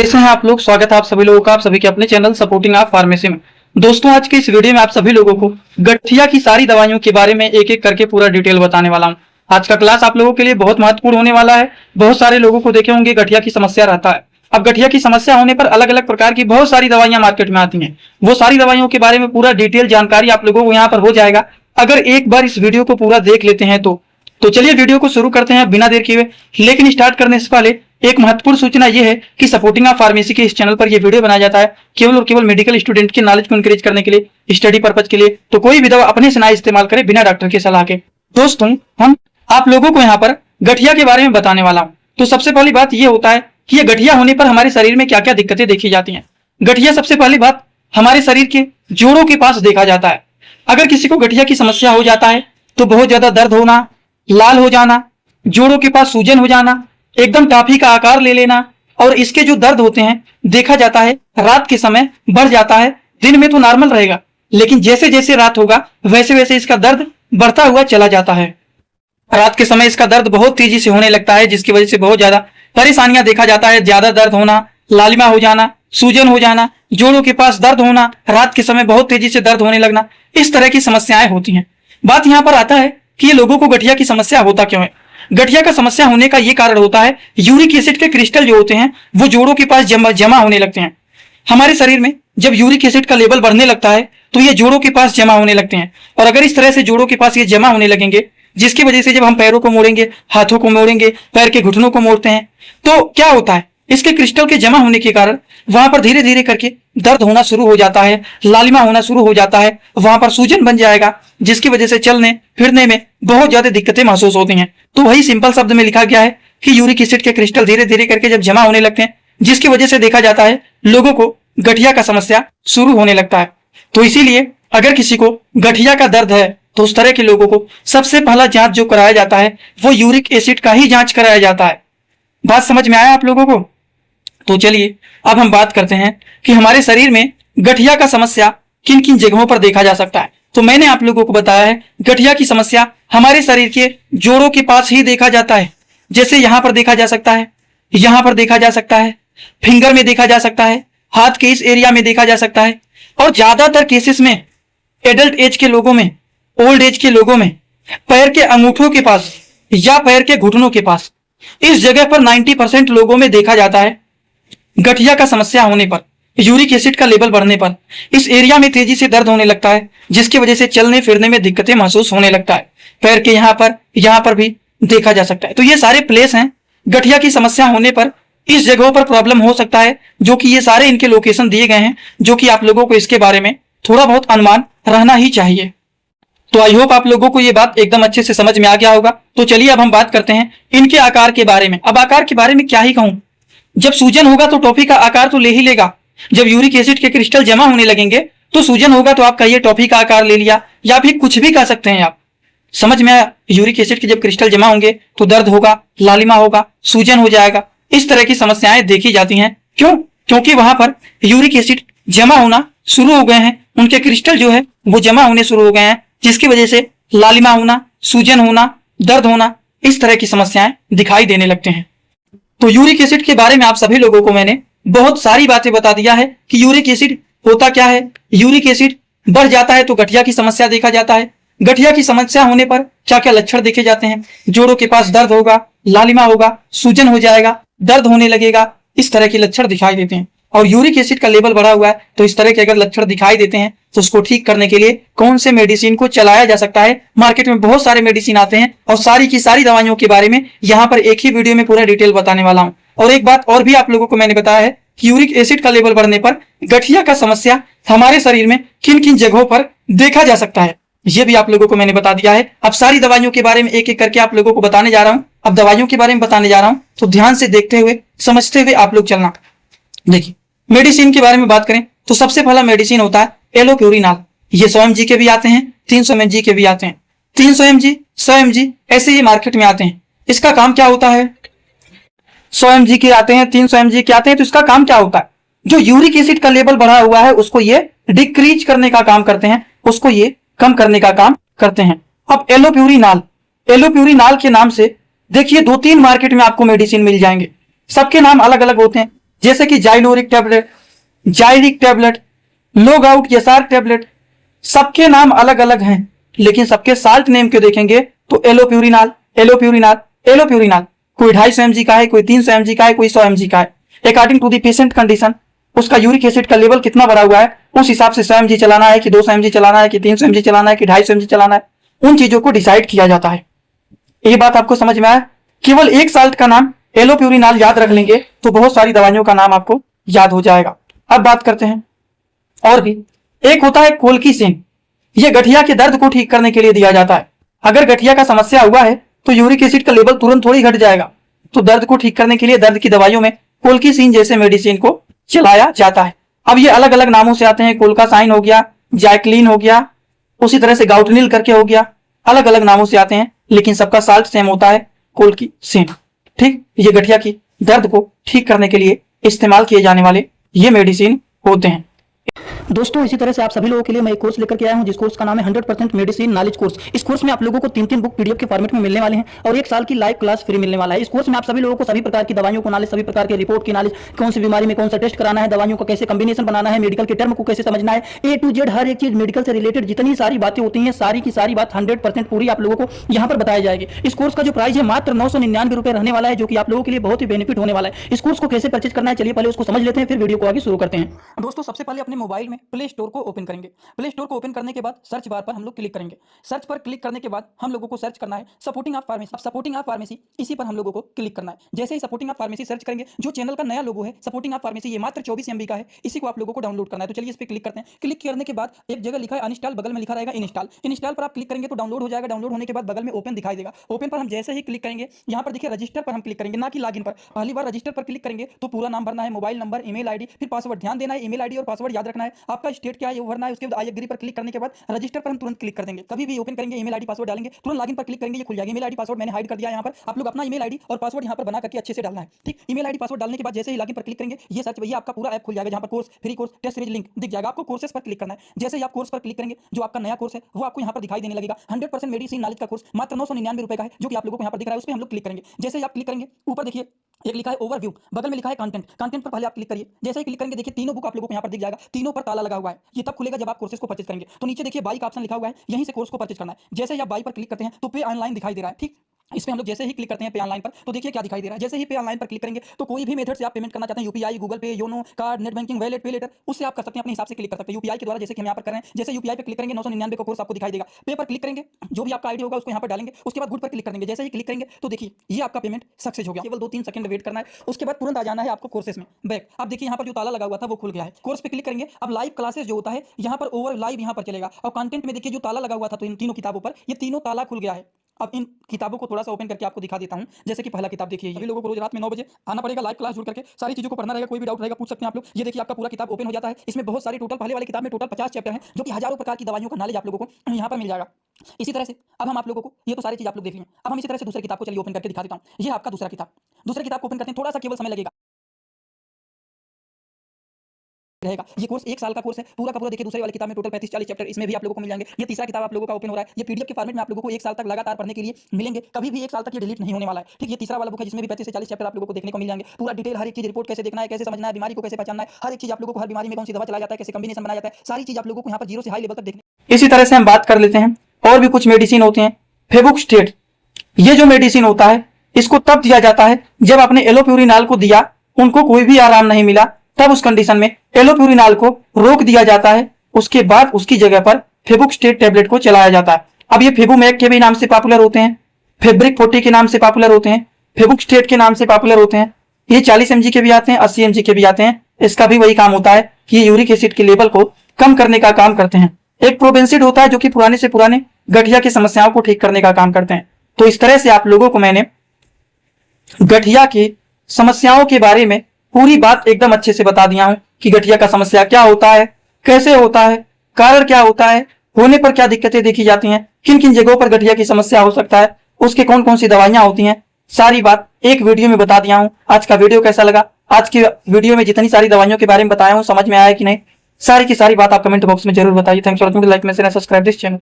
कैसे हैं आप लोग। स्वागत है आप सभी लोगों का आप सभी के अपने चैनल सपोर्टिंग आप फार्मेसी में। दोस्तों आज के इस वीडियो में आप सभी लोगों को गठिया की सारी दवाइयों के बारे में एक एक करके पूरा डिटेल बताने वाला हूं। आज का क्लास आप लोगों के लिए बहुत महत्वपूर्ण होने वाला है। बहुत सारे लोगों को देखे होंगे गठिया की समस्या रहता है। अब गठिया की समस्या होने पर अलग अलग प्रकार की बहुत सारी दवाइयां मार्केट में आती हैं। वो सारी दवाइयों के बारे में पूरा डिटेल जानकारी आप लोगों को यहाँ पर हो जाएगा अगर एक बार इस वीडियो को पूरा देख लेते हैं तो चलिए वीडियो को शुरू करते हैं बिना देर किए। लेकिन स्टार्ट करने से पहले एक महत्वपूर्ण सूचना यह है कि सपोर्टिंग ऑफ फार्मेसी के इस चैनल पर यह वीडियो बनाया जाता है केवल और केवल मेडिकल स्टूडेंट के नॉलेज को इंक्रीज करने के लिए, स्टडी पर्पज के लिए। तो कोई भी दवा अपने से ना इस्तेमाल करे बिना डॉक्टर की सलाह के। दोस्तों हम आप लोगों को यहाँ पर गठिया के बारे में बताने वाला हूँ। तो सबसे पहली बात यह होता है कि यह गठिया होने पर हमारे शरीर में क्या क्या दिक्कतें देखी जाती हैं। गठिया सबसे पहली बात हमारे शरीर के जोड़ों के पास देखा जाता है। अगर किसी को गठिया की समस्या हो जाता है तो बहुत ज्यादा दर्द होना, लाल हो जाना, जोड़ों के पास सूजन हो जाना, एकदम टाफी का आकार ले लेना, और इसके जो दर्द होते हैं देखा जाता है रात के समय बढ़ जाता है। दिन में तो नॉर्मल रहेगा लेकिन जैसे जैसे रात होगा वैसे वैसे इसका दर्द बढ़ता हुआ चला जाता है। रात के समय इसका दर्द बहुत तेजी से होने लगता है जिसकी वजह से बहुत ज्यादा परेशानियां देखा जाता है। ज्यादा दर्द होना, लालिमा हो जाना, सूजन हो जाना, जोड़ों के पास दर्द होना, रात के समय बहुत तेजी से दर्द होने लगना, इस तरह की समस्याएं होती हैं। बात यहाँ पर आता है कि ये लोगों को गठिया की समस्या होता क्यों है। गठिया का समस्या होने का ये कारण होता है यूरिक एसिड के क्रिस्टल जो होते हैं वो जोड़ों के पास जमा होने लगते हैं। हमारे शरीर में जब यूरिक एसिड का लेवल बढ़ने लगता है तो ये जोड़ों के पास जमा होने लगते हैं। और अगर इस तरह से जोड़ों के पास ये जमा होने लगेंगे जिसकी वजह से जब हम पैरों को मोड़ेंगे, हाथों को मोड़ेंगे, पैर के घुटनों को मोड़ते हैं तो क्या होता है, इसके क्रिस्टल के जमा होने के कारण वहां पर धीरे धीरे करके दर्द होना शुरू हो जाता है, लालिमा होना शुरू हो जाता है, वहां पर सूजन बन जाएगा जिसकी वजह से चलने फिरने में बहुत ज्यादा दिक्कतें महसूस होती हैं। तो वही सिंपल शब्द में लिखा गया है कि यूरिक एसिड के क्रिस्टल धीरे धीरे करके जब जमा होने लगते हैं जिसकी वजह से देखा जाता है लोगों को गठिया का समस्या शुरू होने लगता है। तो इसीलिए अगर किसी को गठिया का दर्द है तो उस तरह के लोगों को सबसे पहला जांच जो कराया जाता है वो यूरिक एसिड का ही जांच कराया जाता है। बात समझ में आया आप लोगों को। तो चलिए अब हम बात करते हैं कि हमारे शरीर में गठिया का समस्या किन किन जगहों पर देखा जा सकता है। तो मैंने आप लोगों को बताया है गठिया की समस्या हमारे शरीर के जोड़ों के पास ही देखा जाता है। जैसे यहाँ पर देखा जा सकता है, यहाँ पर देखा जा सकता है, फिंगर में देखा जा सकता है, हाथ के इस एरिया में देखा जा सकता है, और ज्यादातर केसेस में एडल्ट एज के लोगों में, ओल्ड एज के लोगों में पैर के अंगूठों के पास या पैर के घुटनों के पास, इस जगह पर 90% लोगों में देखा जाता है गठिया का समस्या होने पर, यूरिक एसिड का लेवल बढ़ने पर इस एरिया में तेजी से दर्द होने लगता है जिसकी वजह से चलने फिरने में दिक्कतें महसूस होने लगता है। पैर के यहाँ पर भी देखा जा सकता है। तो ये सारे प्लेस हैं गठिया की समस्या होने पर इस जगहों पर प्रॉब्लम हो सकता है, जो कि ये सारे इनके लोकेशन दिए गए हैं, जो कि आप लोगों को इसके बारे में थोड़ा बहुत अनुमान रहना ही चाहिए। तो आई होप आप लोगों को ये बात एकदम अच्छे से समझ में आ गया होगा। तो चलिए अब हम बात करते हैं इनके आकार के बारे में। अब आकार के बारे में क्या ही कहूं, जब सूजन होगा तो टॉफी का आकार तो ले ही लेगा। जब यूरिक एसिड के क्रिस्टल जमा होने लगेंगे तो सूजन होगा तो आप कहिए टॉफी का आकार ले लिया, या फिर कुछ भी कह सकते हैं आप। समझ में आया। यूरिक एसिड के जब क्रिस्टल जमा होंगे तो दर्द होगा, लालिमा होगा, सूजन हो जाएगा, इस तरह की समस्याएं देखी जाती हैं। क्यों? क्योंकि वहां पर यूरिक एसिड जमा होना शुरू हो गए हैं, उनके क्रिस्टल जो है वो जमा होने शुरू हो गए हैं जिसकी वजह से लालिमा होना, सूजन होना, दर्द होना, इस तरह की समस्याएं दिखाई देने लगते हैं। तो यूरिक एसिड के बारे में आप सभी लोगों को मैंने बहुत सारी बातें बता दिया है कि यूरिक एसिड होता क्या है। यूरिक एसिड बढ़ जाता है तो गठिया की समस्या देखा जाता है। गठिया की समस्या होने पर क्या क्या लक्षण देखे जाते हैं, जोड़ों के पास दर्द होगा, लालिमा होगा, सूजन हो जाएगा, दर्द होने लगेगा, इस तरह के लक्षण दिखाई देते हैं। और यूरिक एसिड का लेवल बढ़ा हुआ है तो इस तरह के अगर लक्षण दिखाई देते हैं तो उसको ठीक करने के लिए कौन से मेडिसिन को चलाया जा सकता है। मार्केट में बहुत सारे मेडिसिन आते हैं और सारी की सारी दवाइयों के बारे में यहाँ पर एक ही वीडियो में पूरा डिटेल बताने वाला हूँ। और एक बात और भी आप लोगों को मैंने बताया है कि यूरिक एसिड का लेवल बढ़ने पर गठिया का समस्या हमारे शरीर में किन किन जगहों पर देखा जा सकता है, ये भी आप लोगों को मैंने बता दिया है। अब सारी दवाइयों के बारे में एक एक करके आप लोगों को बताने जा रहा हूँ। अब दवाइयों के बारे में बताने जा रहा हूँ तो ध्यान से देखते हुए समझते हुए आप लोग चलना। देखिए मेडिसिन के बारे में बात करें तो सबसे पहला मेडिसिन होता है एलोप्यूरिनाल। ये 100 mg के भी आते हैं, 300 mg के भी आते हैं। 300 mg, 100 mg ऐसे ये मार्केट में आते हैं। इसका काम क्या होता है, 100 mg के आते हैं, 300 mg के आते हैं। तो इसका काम क्या होता है, जो यूरिक एसिड का लेवल बढ़ा हुआ है उसको ये डिक्रीज करने का काम करते हैं, उसको ये कम करने का काम करते हैं। अब एलोप्यूरिनाल, एलोप्यूरिनाल के नाम से देखिए 2-3 मार्केट में आपको मेडिसिन मिल जाएंगे। सबके नाम अलग अलग होते हैं। जैसे कि जाइलोरिक टैबलेट, जाइरिक टैबलेट, लोग आउट यसार टैबलेट, सबके नाम अलग अलग हैं, लेकिन सबके साल्ट नेम क्यों देखेंगे तो एलोप्यूरिनाल, एलोप्यूरिनाल, एलोप्यूरिनाल। कोई 250 mg का है, कोई 300 mg का है, कोई 100 mg का है। According to the patient condition, उसका यूरिक एसिड का लेवल कितना बढ़ा हुआ है, उस हिसाब से 100 mg चलाना है कि 200 mg चलाना है कि 300 mg चलाना है कि 250 mg चलाना है, उन चीजों को डिसाइड किया जाता है। ये बात आपको समझ में आया? केवल एक साल्ट का नाम एलोप्यूरिनाल याद रख लेंगे तो बहुत सारी दवाइयों का नाम आपको याद हो जाएगा। अब बात करते हैं और भी। एक होता है कोल्किसिन, ये गठिया के दर्द को ठीक करने के लिए दिया जाता है। अगर गठिया का समस्या हुआ है तो यूरिक एसिड का लेवल तुरंत थोड़ी घट जाएगा, तो दर्द को ठीक करने के लिए दर्द की दवाइयों में कोल्किसिन जैसे मेडिसिन को चलाया जाता है। अब ये अलग अलग नामों से आते हैं, कोल्कासाइन हो गया, जैक्लिन हो गया, उसी तरह से गाउटनिल करके हो गया, अलग अलग नामों से आते हैं, लेकिन सबका साल्ट सेम होता है, कोल्किसिन। ठीक, ये गठिया की दर्द को ठीक करने के लिए इस्तेमाल किए जाने वाले ये मेडिसिन होते हैं। दोस्तों इसी तरह से आप सभी लोगों के लिए मैं एक कोर्स लेकर के आया हूं, जिस कोर्स का नाम है 100% मेडिसिन नॉलेज कोर्स। इस कोर्स में आप लोगों को 3 बुक पीडीएफ के फॉर्मेट में मिलने वाले हैं और 1 साल की लाइव क्लास फ्री मिलने वाला है। इस कोर्स में आप सभी लोगों को सभी प्रकार की दवाइयों को नॉलेज, सभी प्रकार के रिपोर्ट की नॉलेज, कौन सी बीमारी में कौन सा टेस्ट कराना है, दवाइयों का कैसे कॉम्बिनेशन बनाना है, मेडिकल के टर्म को कैसे समझना है, A to Z हर एक चीज मेडिकल से रिलेटेड जितनी सारी बातें होती हैं, सारी की सारी बात 100% पूरी आप लोगों को यहाँ पर बताई जाएगी। इस कोर्स का जो प्राइस है मात्र 999 रुपए रहने वाला है, जो कि आप लोगों के लिए बहुत ही बेनिफिट होने वाला है। इस कोर्स को कैसे परचेज करना है, चलिए पहले उसको समझ लेते हैं, फिर वीडियो को आगे शुरू करते हैं। दोस्तों सबसे पहले अपने मोबाइल में प्ले स्टोर को ओपन करेंगे। प्ले स्टोर को ओपन करने के बाद सर्च बार पर हम लोग क्लिक करेंगे। सर्च पर क्लिक करने के बाद हम लोगों को सर्च करना है सपोर्टिंग ऑफ फार्मेसी। अब सपोर्टिंग ऑफ फार्मेसी इसी पर हम लोगों को क्लिक करना है। जैसे ही सपोर्टिंग ऑफ फार्मेसी सर्च करेंगे, जो चैनल का नया लोगो है सपोर्टिंग ऑफ फार्मेसी, ये मात्र 24 MB का है, इसी को आप लोगों को डाउनलोड करना है। तो चलिए इस पर क्लिक करते हैं। क्लिक करने के बाद एक जगह लिखा है अनइंस्टॉल, बगल में लिखा रहेगा इंस्टॉल। इंस्टॉल पर आप क्लिक करेंगे तो डाउनलोड हो जाएगा। डाउनलोड होने के बाद बगल में ओपन दिखाई देगा। ओपन पर हम जैसे ही क्लिक करेंगे, यहाँ पर देखिए रजिस्टर पर हम क्लिक करेंगे, ना कि लॉगिन पर। पहली बार रजिस्टर पर क्लिक करेंगे तो पूरा नाम भरना है, मोबाइल नंबर, ईमेल आईडी, फिर पासवर्ड। ध्यान देना है, ईमेल आईडी और पासवर्ड याद रखना है। आपका स्टेट क्या है वो भरना है। उसके बाद आई एग्री पर क्लिक करने के बाद रजिस्टर पर हम तुरंत क्लिक कर देंगे। कभी भी ओपन करेंगे, ईमेल आईडी पासवर्ड डालेंगे, तुरंत लॉगिन पर क्लिक करेंगे, ये खुल जाएगा। ईमेल आईडी पासवर्ड मैंने हाइड कर दिया यहाँ पर। आप लोग अपना ईमेल आईडी और पासवर्ड यहाँ पर बना करके अच्छे से डालना है। ठीक, ईमेल आईडी पासवर्ड डालने के बाद जैसे ही लॉगिन पर क्लिक करेंगे, ये सर्च भैया आपका पूरा ऐप खुल जाएगा, जहाँ पर course, free course, test series link दिख जाएगा। आपको कोर्सेस पर क्लिक करना है। जैसे ही आप कोर्स पर क्लिक करेंगे, जो आपका नया कोर्स है वो आपको यहाँ पर दिखाई देने लगेगा। 100% मेडिसिन नॉलेज का कोर्स मात्र 999 रुपए का है, जो कि आप लोगों को यहाँ पर दिख रहा है। उस पर हम लोग क्लिक करेंगे। जैसे ही आप क्लिक करेंगे, ऊपर देखिए एक लिखा है ओवरव्यू, बगल में लिखा है कंटेंट। कंटेंट पर पहले आप क्लिक करिए। जैसे ही क्लिक करेंगे, देखिए तीनों बुक आप लोगों को यहाँ पर दिख जाएगा। तीनों पर ताला लगा हुआ है। ये तब खुलेगा जब आप कोर्सेज को परचेज करेंगे। तो नीचे देखिए बाई का ऑप्शन लिखा हुआ है, यहीं से कोर्स को परचेज करना है। जैसे ही आप बाई पर क्लिक करते हैं तो पे ऑनलाइन दिखाई दे रहा है। ठीक, इस पे हम लोग जैसे ही क्लिक करते हैं पे ऑनलाइन पर, तो देखिए क्या दिखाई दे रहा है। जैसे ही पे ऑनलाइन पर क्लिक करेंगे तो कोई भी मेथड से आप पेमेंट करना चाहते हैं, यूपीआई, गूगल पे, YONO, card, net banking, wallet, पे लेटर, उससे आप कर सकते हैं। अपने हिसाब से क्लिक कर सकते हैं यूपीआई के द्वारा, जैसे कि हम यहाँ पर कर रहे हैं। जैसे यूपीआई पे क्लिक करेंगे 999 का कोर्स आपको दिखाई देगा। पे पर क्लिक करेंगे, जो भी आपका आईडी होगा उसको यहाँ पर डालेंगे। उसके बाद गुड पर क्लिक करेंगे। जैसे ही क्लिक करेंगे तो देखिए ये आपका पेमेंट सक्सेस हो गया। केवल 2-3 सेकंड वेट करना है, उसके बाद तुरंत आ जाना है आपको कोर्सेज में बैक। अब देखिए यहाँ पर जो ताला लगा हुआ था वो खुल गया है। कोर्स पे क्लिक करेंगे। अब लाइव क्लासेस जो होता है यहाँ पर ओवर लाइव यहाँ पर चलेगा। और कंटेंट में देखिए जो ताला लगा हुआ था तो इन तीनों किताबों पर, ये तीनों ताला खुल गया है। अब इन किताबों को थोड़ा सा ओपन करके आपको दिखा देता हूं। जैसे कि पहला किताब देखिए, सभी लोगों को रोज रात में 9 बजे आना पड़ेगा, लाइव क्लास जुड़ करके सारी चीजों को पढ़ना रहेगा। कोई भी डाउट रहेगा पूछ सकते हैं आप लोग। ये देखिए आपका पूरा किताब ओपन हो जाता है। इसमें बहुत सारी टोटल, पहले वाली किताब में टोटल 50 चैप्टर हैं, जो कि हजारों प्रकार की दवाइयों का नॉलेज आप लोगों को यहाँ पर मिल जाएगा। इसी तरह से अब हम आप लोगों को, ये तो सारी चीज आप लोग देख लिए। अब हम इसी तरह से दूसरी किताब को चलिए ओपन करके दिखा देता हूँ। ये आपका दूसरा किताब। दूसरी किताब को ओपन करते हैं, थोड़ा सा केवल समय लगेगा रहेगा। ये कोर्स 1 साल का कोर्स है पूरा का पूरा। देखिए दूसरी वाली किताब में टोटल 35-40 चैप्टर इसमें भी आप लोगों को मिल जाएंगे। ये तीसरा किताब आप लोगों का ओपन हो रहा है। ये पीडीएफ के फॉर्मेट में आप लोगों को 1 साल तक लगातार पढ़ने के लिए मिलेंगे। कभी भी 1 साल तक ये डिलीट नहीं होने वाला है। ठीक, ये तीसरा वाला बुक है जिसमें भी 35 से 40 चैप्टर आप लोगों को देखने को मिल जाएंगे। पूरा डिटेल हर एक चीज, रिपोर्ट कैसे देखना है, कैसे समझना है, बीमारी को कैसे पहचानना है, हर एक चीज आप लोगों को, हर बीमारी में कौन सी दवा चलाया जाता है, कैसे कॉम्बिनेशन बनाया जाता है, सारी चीज आप लोगों को यहाँ पर जीरो से हाई लेवल तक देखने। इसी तरह से हम बात कर लेते हैं और भी कुछ मेडिसिन होते हैं। फेबुक्स्टेट, ये जो मेडिसिन होता है इसको तब दिया जाता है जब आपने एलोप्यूरिनाल को दिया, उनको कोई भी आराम नहीं मिला, तब उस कंडीशन में एलोप्यूरिनाल को रोक दिया जाता है। उसके बाद उसकी जगह पर फेबुक्स्टेट टैबलेट को चलाया जाता है। अब ये फेबुमैक के भी नाम से पॉपुलर होते हैं, फेब्रिक 40 के नाम से पॉपुलर होते हैं, फेबुक्स्टेट के नाम से पॉपुलर होते हैं। ये 40 mg के भी आते हैं, 80 mg के भी आते हैं। इसका भी वही काम होता है कि ये यूरिक एसिड के लेवल को कम करने का काम करते हैं। एक प्रोबेंसिड होता है जो कि पुराने से पुराने गठिया की समस्याओं को ठीक करने का काम करते हैं। तो इस तरह से आप लोगों को मैंने गठिया की समस्याओं के बारे में पूरी बात एकदम अच्छे से बता दिया हूं कि गठिया का समस्या क्या होता है, कैसे होता है, कारण क्या होता है, होने पर क्या दिक्कतें देखी जाती हैं, किन किन जगहों पर गठिया की समस्या हो सकता है, उसके कौन कौन सी दवाइयां होती हैं, सारी बात एक वीडियो में बता दिया हूं। आज का वीडियो कैसा लगा? आज की वीडियो में जितनी सारी दवाइयों के बारे में बताया हूं समझ में आया कि नहीं, सारी की सारी बात आप कमेंट बॉक्स में जरूर बताइए। Thanks for watching, like, share, subscribe this channel.